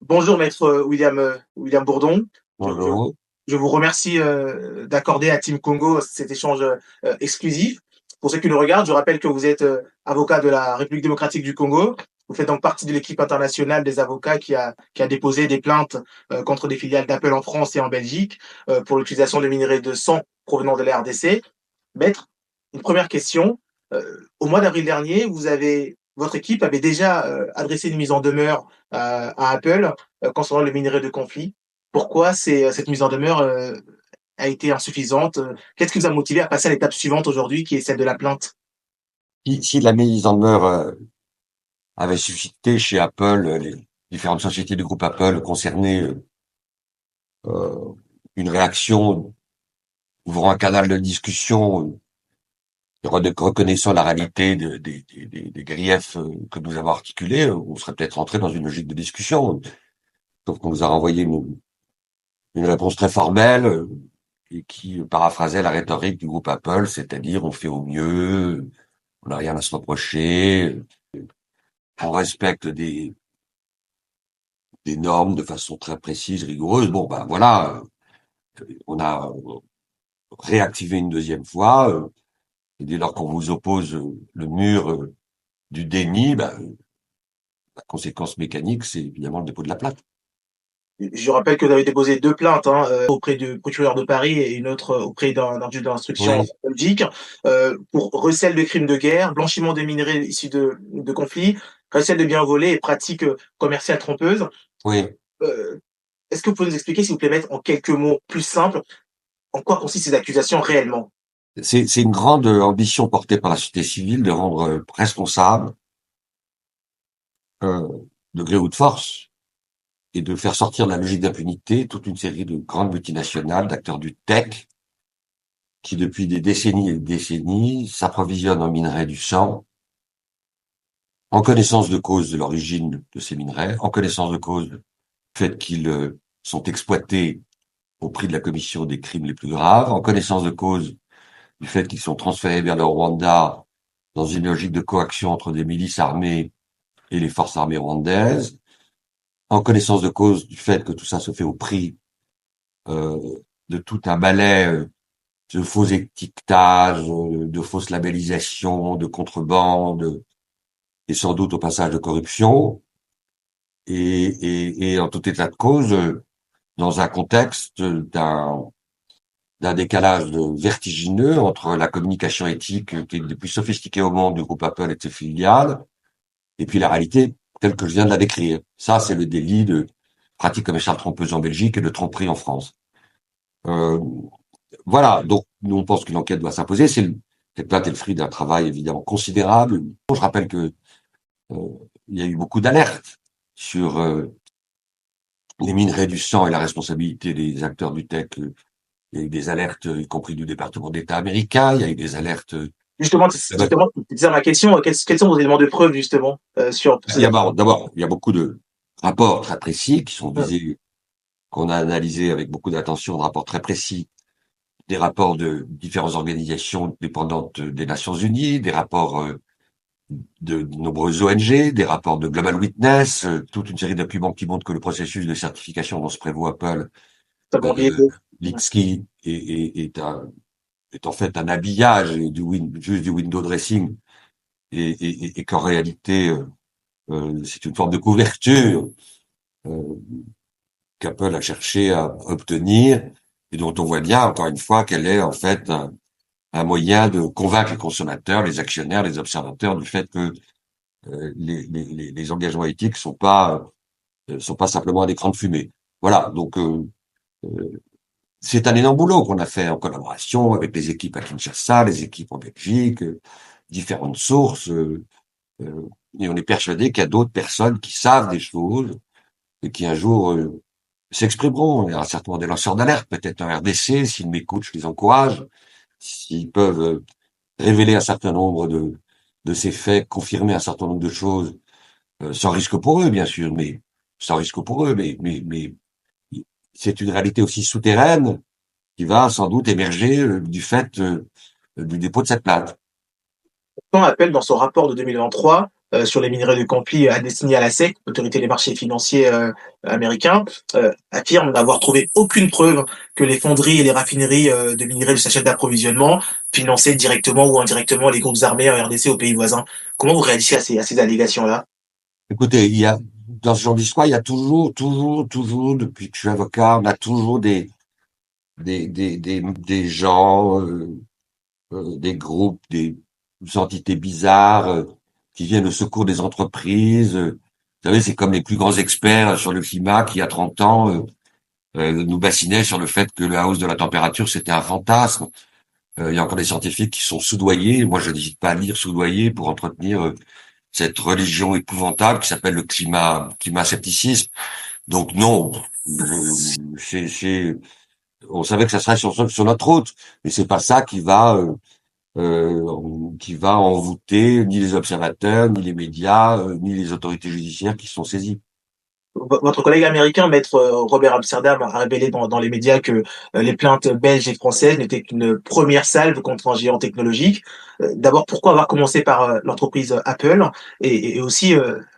Bonjour maître William Bourdon. Je, je- Bonjour. je vous remercie d'accorder à Team Congo cet échange exclusif. Pour ceux qui nous regardent, je rappelle que vous êtes avocat de la République démocratique du Congo. Vous faites donc partie de l'équipe internationale des avocats qui a déposé des plaintes contre des filiales d'Apple en France et en Belgique pour l'utilisation de minerais de sang provenant de la RDC. Maître, une première question. Au mois d'avril dernier, votre équipe avait déjà adressé une mise en demeure à Apple concernant le minerai de conflit. Pourquoi cette mise en demeure a été insuffisante? Qu'est-ce qui vous a motivé à passer à l'étape suivante aujourd'hui, qui est celle de la plainte? Si la mise en demeure avait suscité chez Apple, les différentes sociétés du groupe Apple concernées, euh, une réaction ouvrant un canal de discussion, reconnaissant la réalité des griefs que nous avons articulés, on serait peut-être rentré dans une logique de discussion. Sauf qu'on nous a renvoyé une réponse très formelle et qui paraphrasait la rhétorique du groupe Apple, c'est-à-dire on fait au mieux, on n'a rien à se reprocher, on respecte des normes de façon très précise, rigoureuse. Bon, ben voilà, on a réactivé une deuxième fois. Et dès lors qu'on vous oppose le mur du déni, ben, la conséquence mécanique, c'est évidemment le dépôt de la plainte. Je rappelle que vous avez déposé deux plaintes auprès du procureur de Paris et une autre auprès d'un juge d'instruction Oui, en Belgique pour recel de crimes de guerre, blanchiment de minerais issus de conflits, recel de biens volés et pratiques commerciales trompeuses. oui. Euh, Est-ce que vous pouvez nous expliquer, s'il vous plaît, mettre en quelques mots plus simples, en quoi consistent ces accusations réellement? C'est une grande ambition portée par la société civile de rendre responsable, euh, de gré ou de force, et de faire sortir de la logique d'impunité toute une série de grandes multinationales, d'acteurs du tech, qui depuis des décennies et des décennies s'approvisionnent en minerais du sang, en connaissance de cause de l'origine de ces minerais, en connaissance de cause du fait qu'ils sont exploités au prix de la commission des crimes les plus graves, en connaissance de cause du fait qu'ils sont transférés vers le Rwanda dans une logique de coaction entre des milices armées et les forces armées rwandaises, en connaissance de cause du fait que tout ça se fait au prix euh, de tout un balai de faux étiquetages, de fausses labellisations, de contrebande et sans doute au passage de corruption, et en tout état de cause, dans un contexte d'un décalage vertigineux entre la communication éthique qui est le plus sophistiquée au monde du groupe Apple et de ses filiales, et puis la réalité telle que je viens de la décrire. Ça, c'est le délit de pratique commerciale trompeuse en Belgique et de tromperie en France. Euh, voilà, donc nous on pense qu'une enquête doit s'imposer. Cette plainte est le fruit d'un travail évidemment considérable. Je rappelle que euh, il y a eu beaucoup d'alertes sur les minerais du sang et la responsabilité des acteurs du tech. Il y a eu des alertes, y compris du département d'État américain. Il y a eu des alertes. Justement, c'est ça ma question. Quels sont vos éléments de preuve, justement, sur Il ces y a accusations? d'abord, il y a beaucoup de rapports très précis qui sont visés, qu'on a analysés avec beaucoup d'attention, de rapports très précis, des rapports de différentes organisations dépendantes des Nations Unies, des rapports de nombreuses ONG, des rapports de Global Witness, toute une série de documents qui montrent que le processus de certification dont se prévaut Apple, Ça m'en vient. Litsky, est en fait un habillage juste du window dressing, et qu'en réalité, c'est une forme de couverture euh, qu'Apple a cherché à obtenir, et dont on voit bien, encore une fois, qu'elle est en fait un moyen de convaincre les consommateurs, les actionnaires, les observateurs du fait que les engagements éthiques sont pas simplement un écran de fumée. Voilà, donc euh, c'est un énorme boulot qu'on a fait en collaboration avec les équipes à Kinshasa, les équipes en Belgique, différentes sources, et on est persuadé qu'il y a d'autres personnes qui savent des choses et qui un jour s'exprimeront. Il y aura certainement des lanceurs d'alerte, peut-être en RDC, s'ils m'écoutent, je les encourage, s'ils peuvent révéler un certain nombre de ces faits, confirmer un certain nombre de choses, sans risque pour eux, bien sûr, mais sans risque pour eux, mais c'est une réalité aussi souterraine qui va sans doute émerger du fait du dépôt de cette plainte. Quand Apple, dans son rapport de 2023, sur les minerais de Campy destinés à la SEC, l'autorité des marchés financiers américains, affirme n'avoir trouvé aucune preuve que les fonderies et les raffineries de minerais de sa chaîne d'approvisionnement finançaient directement ou indirectement les groupes armés en RDC aux pays voisins. Comment vous réagissez à ces allégations-là? Écoutez, dans ce genre d'histoire, il y a toujours, depuis que je suis avocat, on a toujours des gens, des groupes, des entités bizarres qui viennent au secours des entreprises. Vous savez, c'est comme les plus grands experts sur le climat qui, il y a 30 ans, nous bassinaient sur le fait que la hausse de la température, c'était un fantasme. Il y a encore des scientifiques qui sont soudoyés. Moi, je n'hésite pas à lire soudoyés pour entretenir cette religion épouvantable qui s'appelle le climat scepticisme. Donc non, on savait que ça serait sur notre route, mais c'est pas ça qui va envoûter ni les observateurs, ni les médias, ni les autorités judiciaires qui sont saisies. Votre collègue américain, maître Robert Amsterdam, a révélé dans les médias que les plaintes belges et françaises n'étaient qu'une première salve contre un géant technologique. D'abord, pourquoi avoir commencé par l'entreprise Apple et aussi,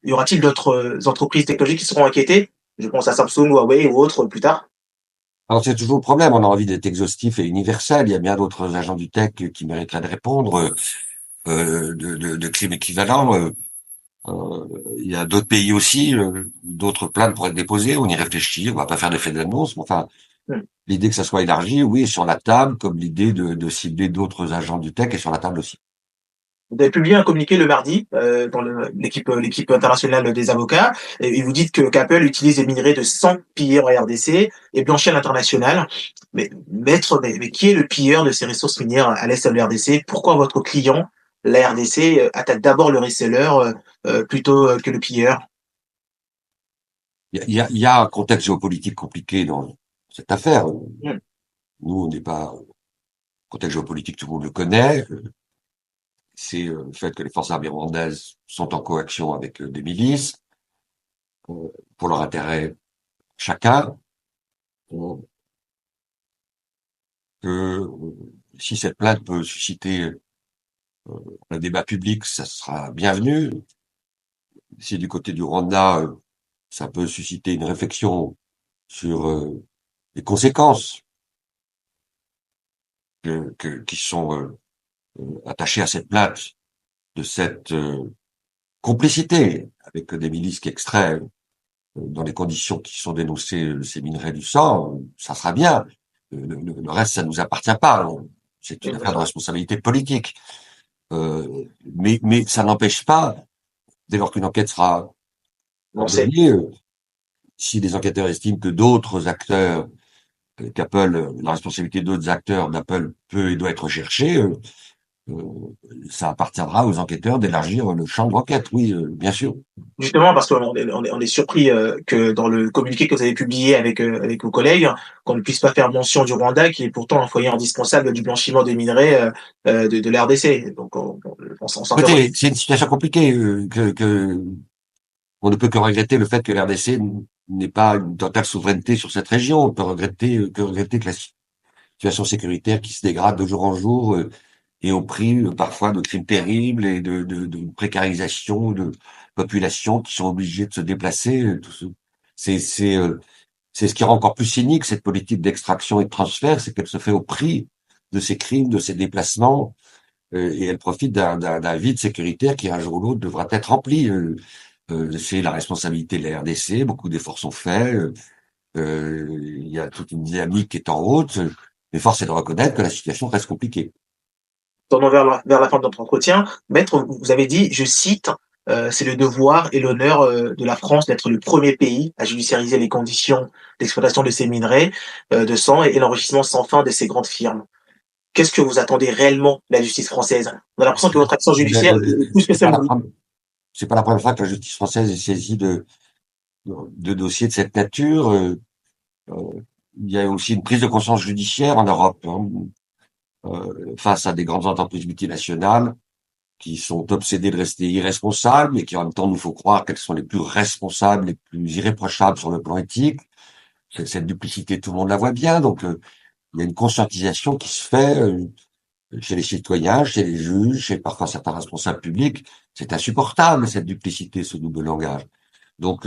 y aura-t-il d'autres entreprises technologiques qui seront inquiétées? Je pense à Samsung, Huawei ou autres plus tard. Alors c'est toujours le problème, on a envie d'être exhaustif et universel, il y a bien d'autres agents du tech qui mériteraient de répondre, de crimes équivalents. Il y a d'autres pays aussi, d'autres plaintes pourraient être déposées, on y réfléchit, on va pas faire d'effet d'annonce, mais enfin, Hmm. l'idée que ça soit élargi, oui, est sur la table, comme l'idée de cibler d'autres agents du tech est sur la table aussi. Vous avez publié un communiqué le mardi dans l'équipe internationale des avocats et vous dites que qu'Apple utilise des minerais de 100 pilleurs en RDC et blanchit à l'international. Mais maître, mais qui est le pilleur de ces ressources minières à l'est de la RDC? Pourquoi votre client, la RDC, attaque d'abord le reseller plutôt que le pilleur? Il y a un contexte géopolitique compliqué dans cette affaire. Hmm. Nous, on n'est pas, contexte géopolitique, tout le monde le connaît. C'est le fait que les forces armées rwandaises sont en coaction avec des milices pour leur intérêt chacun. Euh, que si cette plainte peut susciter un débat public, ça sera bienvenu. Si du côté du Rwanda, ça peut susciter une réflexion sur les conséquences qui sont attachées à cette plainte, de cette complicité avec des milices qui extraient dans les conditions qui sont dénoncées ces minerais du sang, ça sera bien. Le reste, ça nous appartient pas. C'est une affaire de responsabilité politique. Mais ça n'empêche pas, dès lors qu'une enquête sera On sait. ordonnée, si les enquêteurs estiment que d'autres acteurs, qu'Apple, la responsabilité d'autres acteurs d'Apple peut et doit être recherchée, ça appartiendra aux enquêteurs d'élargir le champ d'enquête. Oui, bien sûr. Justement, parce on est surpris que dans le communiqué que vous avez publié avec vos collègues, qu'on ne puisse pas faire mention du Rwanda, qui est pourtant un foyer indispensable du blanchiment des minerais de la RDC. Donc, on s'interroge. Écoutez, c'est une situation compliquée que on ne peut que regretter le fait que l'RDC n'ait pas une totale souveraineté sur cette région. On peut regretter que la situation sécuritaire qui se dégrade de jour en jour et au prix parfois de crimes terribles et de précarisation de populations qui sont obligées de se déplacer. C'est c'est euh, c'est ce qui rend encore plus cynique cette politique d'extraction et de transfert, c'est qu'elle se fait au prix de ces crimes, de ces déplacements, et elle profite d'un vide sécuritaire qui un jour ou l'autre devra être rempli. C'est la responsabilité de la RDC, beaucoup d'efforts sont faits, il y a toute une dynamique qui est en route, mais force est de reconnaître que la situation reste compliquée. Tournons vers la fin de notre entretien. Maître, vous avez dit, je cite, c'est le devoir et l'honneur de la France d'être le premier pays à judiciariser les conditions d'exploitation de ces minerais de sang et l'enrichissement sans fin de ces grandes firmes. Qu'est-ce que vous attendez réellement de la justice française? On a l'impression que votre action judiciaire est plus que C'est pas la symbolique. première, c'est pas la première fois que la justice française est saisie de dossiers de cette nature. Euh, il y a aussi une prise de conscience judiciaire en Europe, hein, face à des grandes entreprises multinationales qui sont obsédées de rester irresponsables, mais qui en même temps nous faut croire qu'elles sont les plus responsables, les plus irréprochables sur le plan éthique. Cette duplicité, tout le monde la voit bien, donc il y a une conscientisation qui se fait chez les citoyens, chez les juges, chez parfois certains responsables publics. C'est insupportable, cette duplicité, ce double langage. Donc,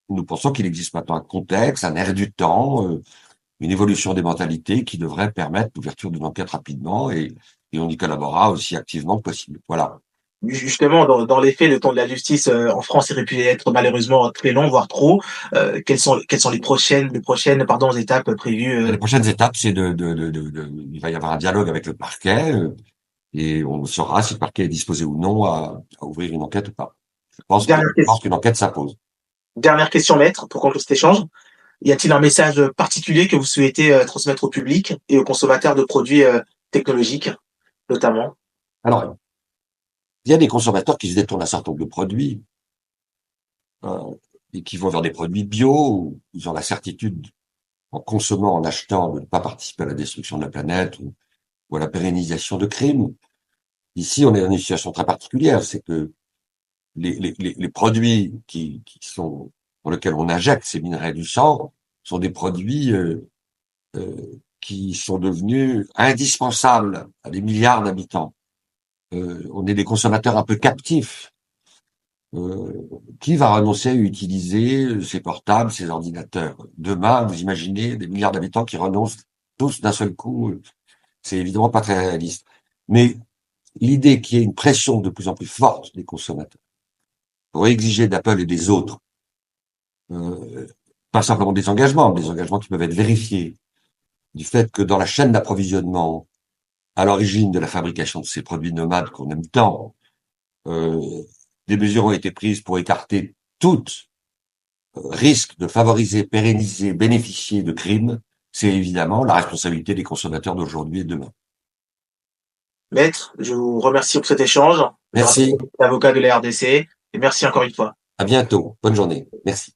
nous pensons qu'il existe maintenant un contexte, un air du temps, une évolution des mentalités qui devrait permettre l'ouverture d'une enquête rapidement et on y collaborera aussi activement que possible. Voilà. Justement, dans les faits, le temps de la justice en France est réputé être malheureusement très long, voire trop. Quelles sont les prochaines étapes prévues Les prochaines étapes, c'est il va y avoir un dialogue avec le parquet et on saura si le parquet est disposé ou non à ouvrir une enquête ou pas. Je Dernière pense question, qu'une enquête s'impose. dernière question, maître, pour conclure cet échange. Y a-t-il un message particulier que vous souhaitez transmettre au public et aux consommateurs de produits technologiques, notamment? Alors, il y a des consommateurs qui se détournent d'un certain nombre de produits et qui vont vers des produits bio où ils ont la certitude, en consommant, en achetant, de ne pas participer à la destruction de la planète ou à la pérennisation de crimes. Ici, on est dans une situation très particulière, c'est que les produits pour lesquels on injecte ces minerais du sang sont des produits qui sont devenus indispensables à des milliards d'habitants. On est des consommateurs un peu captifs. Qui va renoncer à utiliser ses portables, ses ordinateurs? Demain, vous imaginez des milliards d'habitants qui renoncent tous d'un seul coup. C'est évidemment pas très réaliste. Mais l'idée qu'il y ait une pression de plus en plus forte des consommateurs pour exiger d'Apple et des autres, euh, pas simplement des engagements qui peuvent être vérifiés, du fait que dans la chaîne d'approvisionnement, à l'origine de la fabrication de ces produits nomades qu'on aime tant, euh, des mesures ont été prises pour écarter toute risque de favoriser, pérenniser, bénéficier de crimes, c'est évidemment la responsabilité des consommateurs d'aujourd'hui et de demain. Maître, je vous remercie pour cet échange. Je rappelle que Merci, vous êtes avocat de la RDC et merci encore une fois. à bientôt, bonne journée, merci.